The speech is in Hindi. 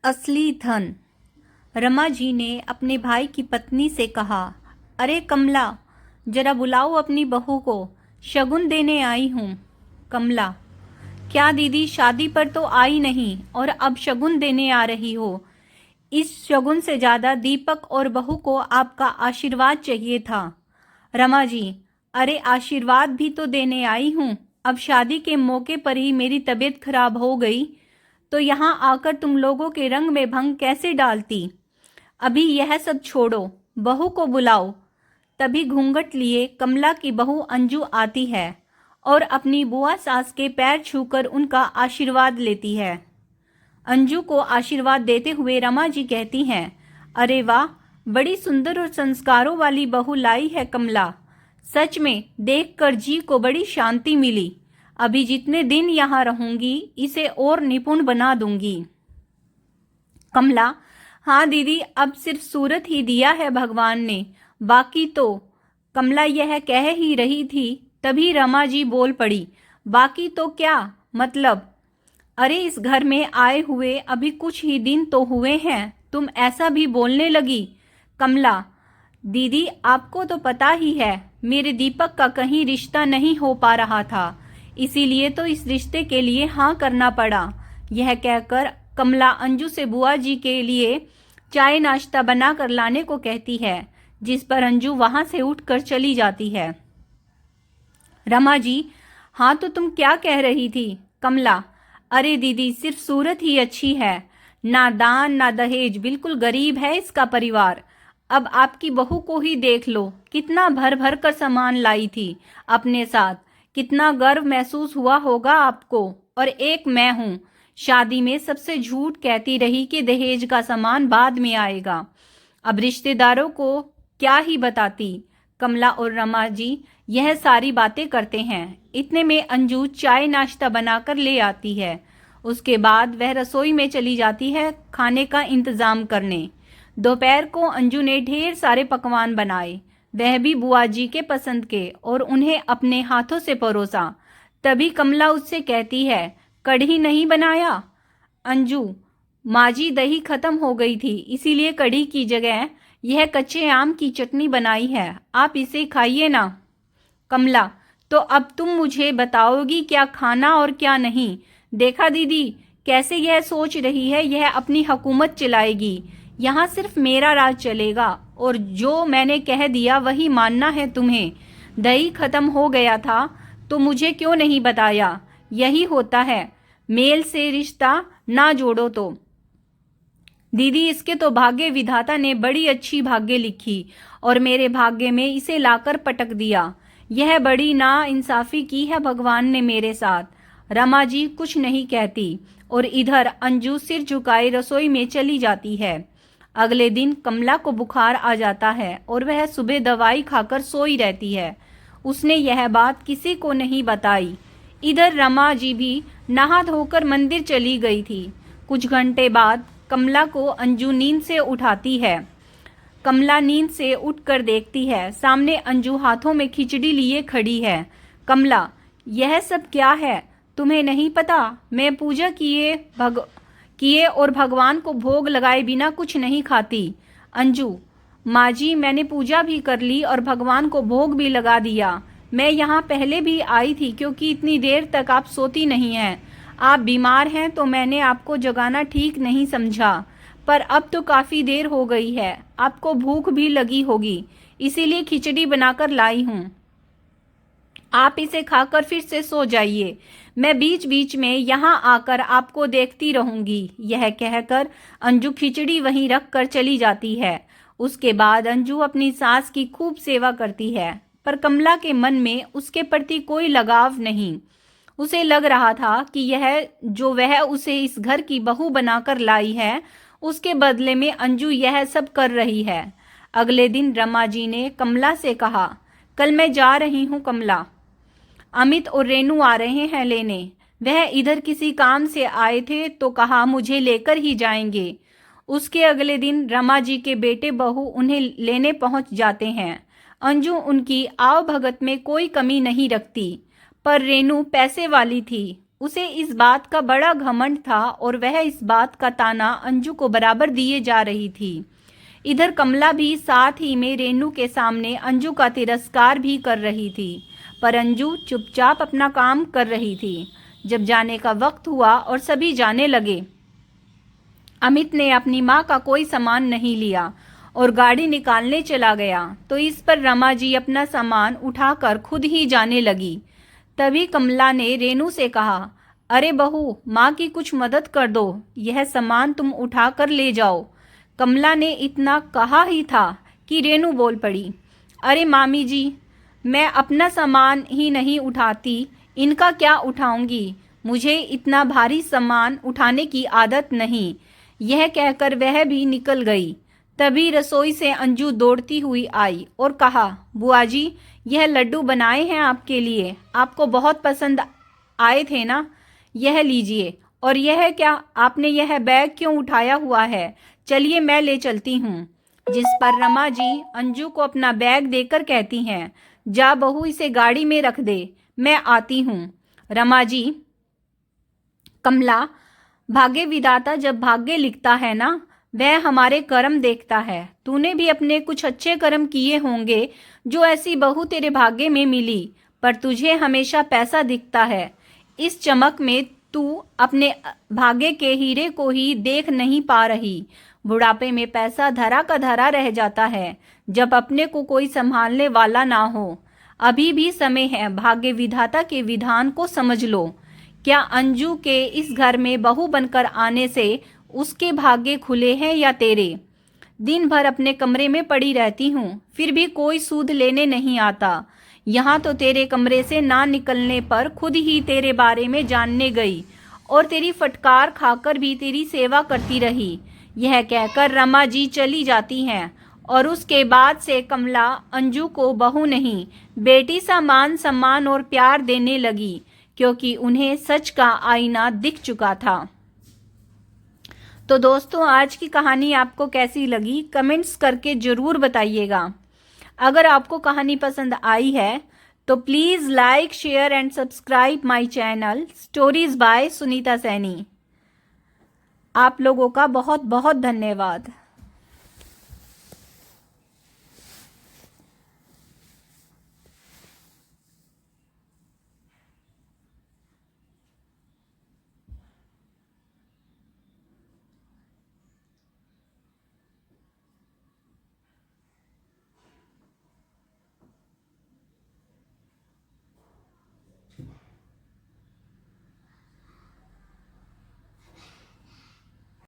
असली धन। रमा जी ने अपने भाई की पत्नी से कहा, अरे कमला, जरा बुलाओ अपनी बहू को, शगुन देने आई हूँ। कमला, क्या दीदी, शादी पर तो आई नहीं और अब शगुन देने आ रही हो? इस शगुन से ज्यादा दीपक और बहू को आपका आशीर्वाद चाहिए था। रमा जी, अरे आशीर्वाद भी तो देने आई हूँ। अब शादी के मौके पर ही मेरी तबीयत खराब हो गई तो यहाँ आकर तुम लोगों के रंग में भंग कैसे डालती। अभी यह सब छोड़ो, बहू को बुलाओ। तभी घूंघट लिए कमला की बहू अंजू आती है और अपनी बुआ सास के पैर छूकर उनका आशीर्वाद लेती है। अंजू को आशीर्वाद देते हुए रमा जी कहती हैं, अरे वाह, बड़ी सुंदर और संस्कारों वाली बहू लाई है कमला। सच में देखकर जी को बड़ी शांति मिली। अभी जितने दिन यहाँ रहूंगी इसे और निपुण बना दूंगी। कमला, हाँ दीदी, अब सिर्फ सूरत ही दिया है भगवान ने, बाकी तो। कमला यह कह ही रही थी, तभी रमा जी बोल पड़ी, बाकी तो क्या मतलब? अरे इस घर में आए हुए अभी कुछ ही दिन तो हुए हैं, तुम ऐसा भी बोलने लगी? कमला, दीदी आपको तो पता ही है, मेरे दीपक का कहीं रिश्ता नहीं हो पा रहा था, इसीलिए तो इस रिश्ते के लिए हाँ करना पड़ा। यह कहकर कमला अंजू से बुआ जी के लिए चाय नाश्ता बना कर लाने को कहती है, जिस पर अंजू वहां से उठकर चली जाती है। रमा जी, हाँ तो तुम क्या कह रही थी? कमला, अरे दीदी, सिर्फ सूरत ही अच्छी है, ना दान ना दहेज, बिल्कुल गरीब है इसका परिवार। अब आपकी बहू को ही देख लो, कितना भर भर कर सामान लाई थी अपने साथ, कितना गर्व महसूस हुआ होगा आपको। और एक मैं हूँ, शादी में सबसे झूठ कहती रही कि दहेज का सामान बाद में आएगा। अब रिश्तेदारों को क्या ही बताती। कमला और रमा जी यह सारी बातें करते हैं। इतने में अंजू चाय नाश्ता बनाकर ले आती है। उसके बाद वह रसोई में चली जाती है खाने का इंतजाम करने। दोपहर को अंजू ने ढेर सारे पकवान बनाए, वह भी बुआ जी के पसंद के, और उन्हें अपने हाथों से परोसा। तभी कमला उससे कहती है, कढ़ी नहीं बनाया? अंजू, माँ जी दही खत्म हो गई थी, इसीलिए कढ़ी की जगह यह कच्चे आम की चटनी बनाई है, आप इसे खाइए ना। कमला, तो अब तुम मुझे बताओगी क्या खाना और क्या नहीं? देखा दीदी, कैसे यह सोच रही है यह अपनी हुकूमत चलाएगी, यहाँ सिर्फ मेरा राज चलेगा और जो मैंने कह दिया वही मानना है तुम्हें। दही खत्म हो गया था तो मुझे क्यों नहीं बताया? यही होता है, मेल से रिश्ता ना जोड़ो तो। दीदी, इसके तो भाग्य विधाता ने बड़ी अच्छी भाग्य लिखी और मेरे भाग्य में इसे लाकर पटक दिया। यह बड़ी ना इंसाफी की है भगवान ने मेरे साथ। रमा जी कुछ नहीं कहती और इधर अंजू सिर झुकाए रसोई में चली जाती है। अगले दिन कमला को बुखार आ जाता है और वह सुबह दवाई खाकर सोई रहती है। उसने यह बात किसी को नहीं बताई। इधर रमा जी भी नहा धोकर मंदिर चली गई थी। कुछ घंटे बाद कमला को अंजू नींद से उठाती है। कमला नींद से उठकर देखती है, सामने अंजू हाथों में खिचड़ी लिए खड़ी है। कमला, यह सब क्या है? तुम्हें नहीं पता? मैं पूजा किए और भगवान को भोग लगाए बिना कुछ नहीं खाती। अंजू, माँ जी, मैंने पूजा भी कर ली और भगवान को भोग भी लगा दिया। मैं यहाँ पहले भी आई थी क्योंकि इतनी देर तक आप सोती नहीं हैं। आप बीमार हैं तो मैंने आपको जगाना ठीक नहीं समझा, पर अब तो काफी देर हो गई है, आपको भूख भी लगी होगी, इसीलिए खिचड़ी बनाकर लाई हूँ। आप इसे खाकर फिर से सो जाइए, मैं बीच बीच में यहाँ आकर आपको देखती रहूंगी। यह कहकर अंजू खिचड़ी वहीं रख कर चली जाती है। उसके बाद अंजू अपनी सास की खूब सेवा करती है, पर कमला के मन में उसके प्रति कोई लगाव नहीं। उसे लग रहा था कि यह जो वह उसे इस घर की बहू बनाकर लाई है, उसके बदले में अंजू यह सब कर रही है। अगले दिन रमा जी ने कमला से कहा, कल मैं जा रही हूँ कमला, अमित और रेनू आ रहे हैं लेने। वह इधर किसी काम से आए थे तो कहा मुझे लेकर ही जाएंगे। उसके अगले दिन रमा जी के बेटे बहू उन्हें लेने पहुंच जाते हैं। अंजू उनकी आवभगत में कोई कमी नहीं रखती, पर रेनू पैसे वाली थी, उसे इस बात का बड़ा घमंड था और वह इस बात का ताना अंजू को बराबर दिए जा रही थी। इधर कमला भी साथ ही में रेनू के सामने अंजू का तिरस्कार भी कर रही थी, पर अंजू चुपचाप अपना काम कर रही थी। जब जाने का वक्त हुआ और सभी जाने लगे, अमित ने अपनी माँ का कोई सामान नहीं लिया और गाड़ी निकालने चला गया, तो इस पर रमा जी अपना सामान उठाकर खुद ही जाने लगी। तभी कमला ने रेनू से कहा, अरे बहू, माँ की कुछ मदद कर दो, यह सामान तुम उठा कर ले जाओ। कमला ने इतना कहा ही था कि रेनू बोल पड़ी, अरे मामी जी, मैं अपना सामान ही नहीं उठाती, इनका क्या उठाऊंगी, मुझे इतना भारी सामान उठाने की आदत नहीं। यह कहकर वह भी निकल गई। तभी रसोई से अंजू दौड़ती हुई आई और कहा, बुआ जी, यह लड्डू बनाए हैं आपके लिए, आपको बहुत पसंद आए थे ना, यह लीजिए। और यह क्या, आपने यह बैग क्यों उठाया हुआ है, चलिए मैं ले चलती हूँ। जिस पर रमा जी अंजू को अपना बैग देकर कहती हैं, जा बहू, इसे गाड़ी में रख दे, मैं आती हूँ। रमा जी, कमला, भाग्य विधाता जब भाग्य लिखता है ना, वह हमारे कर्म देखता है। तूने भी अपने कुछ अच्छे कर्म किए होंगे जो ऐसी बहू तेरे भाग्य में मिली, पर तुझे हमेशा पैसा दिखता है। इस चमक में तू अपने भाग्य के हीरे को ही देख नहीं पा रही। बुढ़ापे में पैसा धरा का धरा रह जाता है, जब अपने को कोई संभालने वाला ना हो। अभी भी समय है, भाग्य विधाता के विधान को समझ लो। क्या अंजू के इस घर में बहू बनकर आने से उसके भाग्य खुले हैं या तेरे? दिन भर अपने कमरे में पड़ी रहती हूँ, फिर भी कोई सूद लेने नहीं आता। यहाँ तो तेरे कमरे से ना निकलने पर खुद ही तेरे बारे में जानने गई और तेरी फटकार खाकर भी तेरी सेवा करती रही। यह कहकर रमा जी चली जाती हैं और उसके बाद से कमला अंजू को बहू नहीं, बेटी सा मान सम्मान और प्यार देने लगी, क्योंकि उन्हें सच का आईना दिख चुका था। तो दोस्तों, आज की कहानी आपको कैसी लगी कमेंट्स करके ज़रूर बताइएगा। अगर आपको कहानी पसंद आई है तो please like, share and subscribe my channel stories bye Sunita Saini. आप लोगों का बहुत बहुत धन्यवाद।